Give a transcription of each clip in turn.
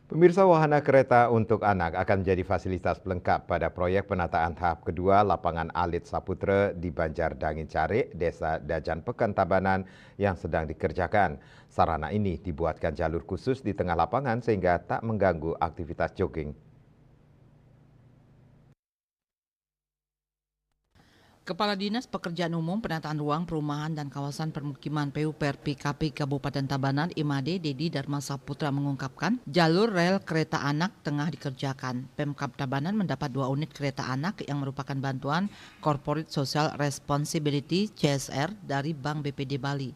Pemirsa, wahana kereta untuk anak akan menjadi fasilitas pelengkap pada proyek penataan tahap kedua lapangan Alit Saputra di Banjar Dangin Carik, Desa Dajan Pekan Tabanan yang sedang dikerjakan. Sarana ini dibuatkan jalur khusus di tengah lapangan sehingga tak mengganggu aktivitas jogging. Kepala Dinas Pekerjaan Umum, Penataan Ruang, Perumahan, dan Kawasan Permukiman PUPR PKP Kabupaten Tabanan, Imade Dedi Dharma Saputra mengungkapkan jalur rel kereta anak tengah dikerjakan. Pemkab Tabanan mendapat 2 unit kereta anak yang merupakan bantuan Corporate Social Responsibility CSR dari Bank BPD Bali.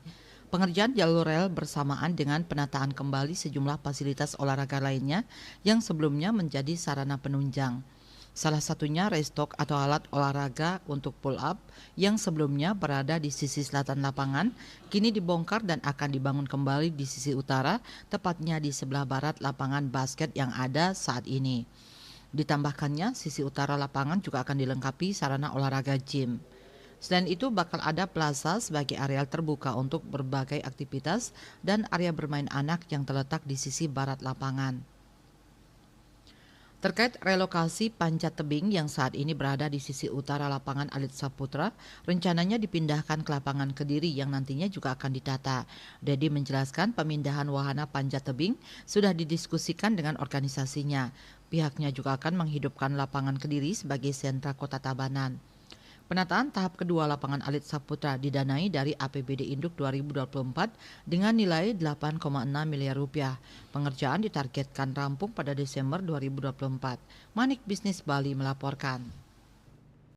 Pengerjaan jalur rel bersamaan dengan penataan kembali sejumlah fasilitas olahraga lainnya yang sebelumnya menjadi sarana penunjang. Salah satunya restock atau alat olahraga untuk pull up yang sebelumnya berada di sisi selatan lapangan, kini dibongkar dan akan dibangun kembali di sisi utara, tepatnya di sebelah barat lapangan basket yang ada saat ini. Ditambahkannya, sisi utara lapangan juga akan dilengkapi sarana olahraga gym. Selain itu, bakal ada plaza sebagai areal terbuka untuk berbagai aktivitas dan area bermain anak yang terletak di sisi barat lapangan. Terkait relokasi Panjat Tebing yang saat ini berada di sisi utara lapangan Alit Saputra, rencananya dipindahkan ke lapangan Kediri yang nantinya juga akan ditata. Dedi menjelaskan pemindahan wahana Panjat Tebing sudah didiskusikan dengan organisasinya. Pihaknya juga akan menghidupkan lapangan Kediri sebagai sentra kota Tabanan. Penataan tahap kedua lapangan Alit Saputra didanai dari APBD Induk 2024 dengan nilai 8,6 miliar rupiah. Pengerjaan ditargetkan rampung pada Desember 2024. Manik Bisnis Bali melaporkan.